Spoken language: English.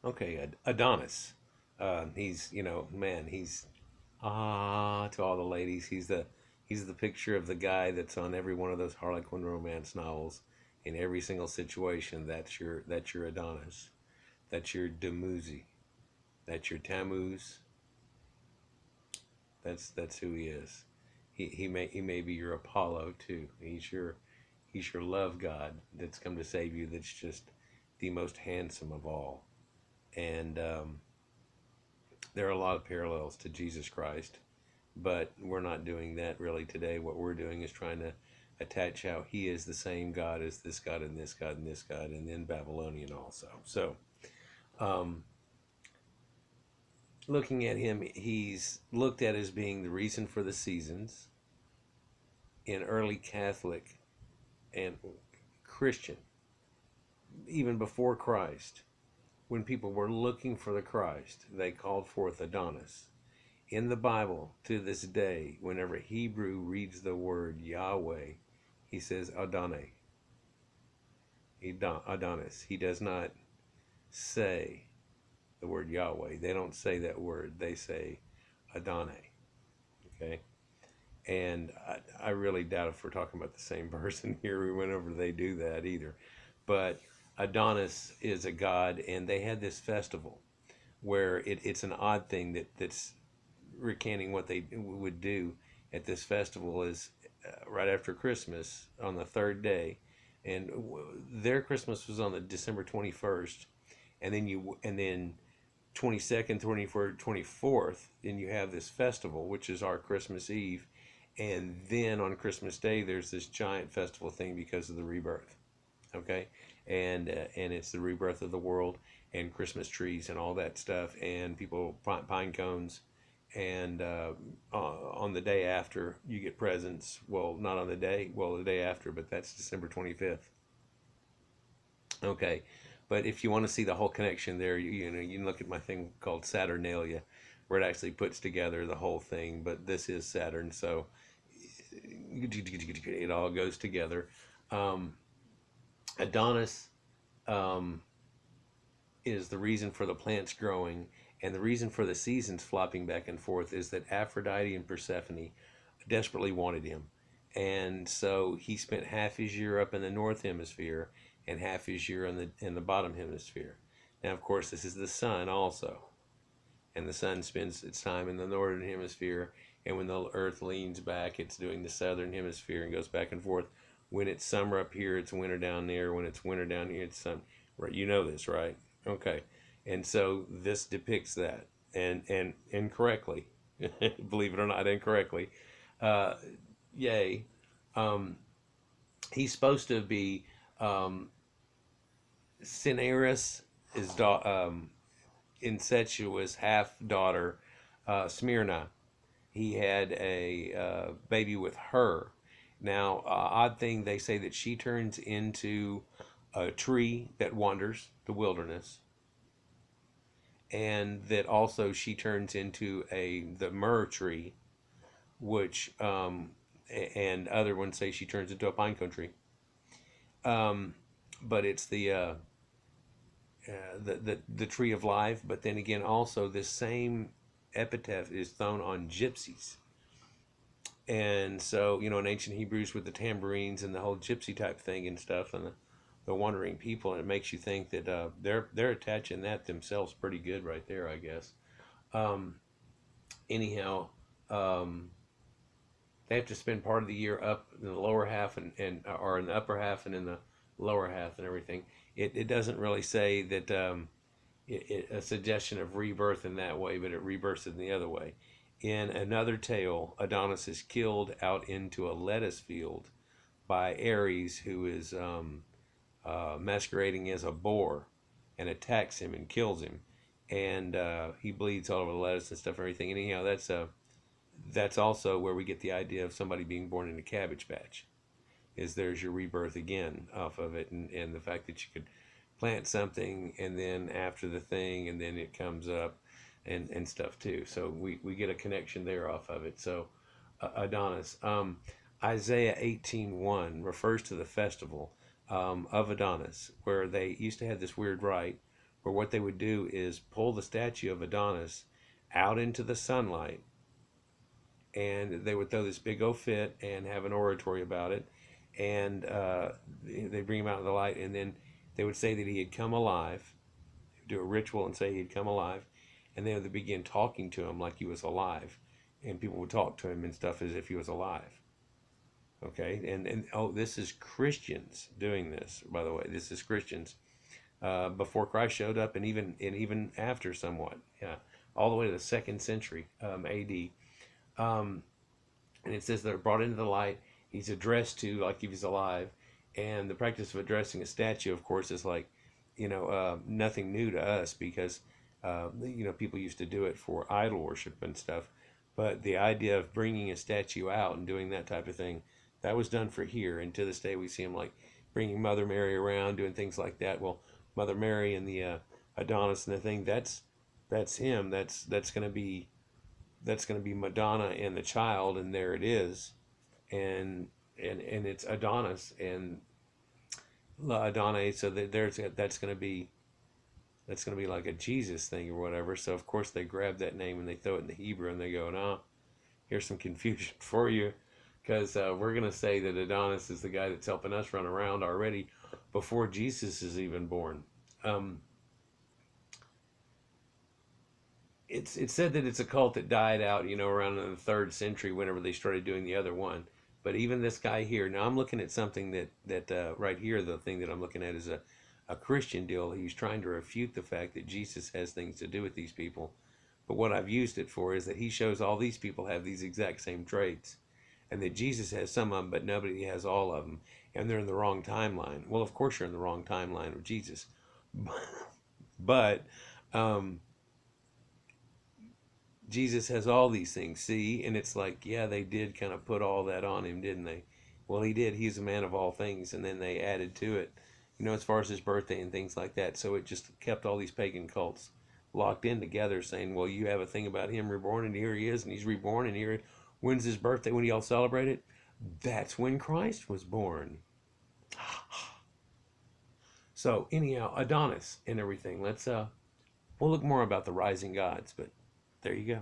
Okay, Adonis. He's, man, he's to all the ladies. He's the picture of the guy that's on every one of those Harlequin romance novels. In every single situation, that's your Adonis. That's your Demuzzi. That's your Tammuz. That's who he is. He may be your Apollo too. He's your love God that's come to save you. That's just the most handsome of all. And there are a lot of parallels to Jesus Christ, but we're not doing that really today. What we're doing is trying to attach how he is the same God as this God and this God and this God, and then Babylonian also. So, um, looking at him, he's looked at as being the reason for the seasons in early Catholic and Christian, even before Christ. When people were looking for the Christ, they called forth Adonis. In the Bible, to this day, whenever Hebrew reads the word Yahweh, he says Adonai, Adonis. He does not say the word Yahweh. They don't say that word. They say Adonai. Okay? And I really doubt if we're talking about the same person here whenever they do that either. But Adonis is a god, and they had this festival where it's an odd thing that's recanting what they would do at this festival is right after Christmas on the third day, and their Christmas was on the December 21st, and then 22nd, 23rd, 24th, then you have this festival, which is our Christmas Eve, and then on Christmas Day there's this giant festival thing because of the rebirth. Okay, and it's the rebirth of the world and Christmas trees and all that stuff, and people pine cones, and on the day after you get presents. Well, not on the day, well, the day after, but that's December 25th. Okay, but if you want to see the whole connection there, you can look at my thing called Saturnalia, where it actually puts together the whole thing. But this is Saturn, so it all goes together. Um, Adonis um, is the reason for the plants growing, and the reason for the seasons flopping back and forth is that Aphrodite and Persephone desperately wanted him. And so he spent half his year up in the north hemisphere and half his year in the bottom hemisphere. Now, of course, this is the sun also, and the sun spends its time in the northern hemisphere, and when the earth leans back, it's doing the southern hemisphere and goes back and forth. When it's summer up here, it's winter down there. When it's winter down here, it's sun. Right? You know this, right? Okay. And so this depicts that, and incorrectly, believe it or not, incorrectly. Uh, Yay. Um, he's supposed to be um, Cineris, his incestuous half daughter, Smyrna. He had a baby with her. Now, odd thing, they say that she turns into a tree that wanders the wilderness, and that also she turns into the myrrh tree, which and other ones say she turns into a pine cone tree. Um, but it's the tree of life. But then again, also this same epitaph is thrown on gypsies. And so, in ancient Hebrews with the tambourines and the whole gypsy type thing and stuff, and the wandering people, and it makes you think that they're attaching that themselves pretty good right there, I guess. Um, Anyhow, um, they have to spend part of the year up in the lower half and or in the upper half and in the lower half and everything. It doesn't really say that a suggestion of rebirth in that way, but it rebirths in the other way. In another tale, Adonis is killed out into a lettuce field by Ares, who is masquerading as a boar, and attacks him and kills him, and he bleeds all over the lettuce and stuff and everything. Anyhow, that's also where we get the idea of somebody being born in a cabbage patch. Is there's your rebirth again off of it, and the fact that you could plant something and then after the thing and then it comes up and stuff too. So we get a connection there off of it. So Adonis. Isaiah 18:1 refers to the festival of Adonis, where they used to have this weird rite where what they would do is pull the statue of Adonis out into the sunlight, and they would throw this big old fit and have an oratory about it, and they bring him out of the light, and then they would say that he had come alive, do a ritual and say he'd come alive, and then they begin talking to him like he was alive, and people would talk to him and stuff as if he was alive. Okay, and oh, this is Christians doing this, by the way. This is Christians before Christ showed up, and even after somewhat, yeah, all the way to the 2nd century A.D. And it says they're brought into the light. He's addressed to like if he's alive, and the practice of addressing a statue, of course, is like, nothing new to us because people used to do it for idol worship and stuff. But the idea of bringing a statue out and doing that type of thing, that was done for here, and to this day we see him like bringing Mother Mary around, doing things like that. Well, Mother Mary and the Adonis and the thing, that's him. That's going to be Madonna and the child, and there it is, and it's Adonis and La Adonai. So that's going to be like a Jesus thing or whatever. So of course they grab that name and they throw it in the Hebrew and they go, no, here's some confusion for you, because we're going to say that Adonis is the guy that's helping us run around already before Jesus is even born. It's said that it's a cult that died out, around in the 3rd century whenever they started doing the other one. But even this guy here, now I'm looking at something that right here, the thing that I'm looking at is a Christian deal. He's trying to refute the fact that Jesus has things to do with these people. But what I've used it for is that he shows all these people have these exact same traits, and that Jesus has some of them, but nobody has all of them, and they're in the wrong timeline. Well, of course you're in the wrong timeline of Jesus, but Jesus has all these things, see? And it's like, yeah, they did kind of put all that on him, didn't they? Well, he did. He's a man of all things, and then they added to it, as far as his birthday and things like that. So it just kept all these pagan cults locked in together, saying, well, you have a thing about him reborn, and here he is, and he's reborn, and here, when's his birthday? When do y'all celebrate it? That's when Christ was born. So anyhow, Adonis and everything. We'll look more about the rising gods, but there you go.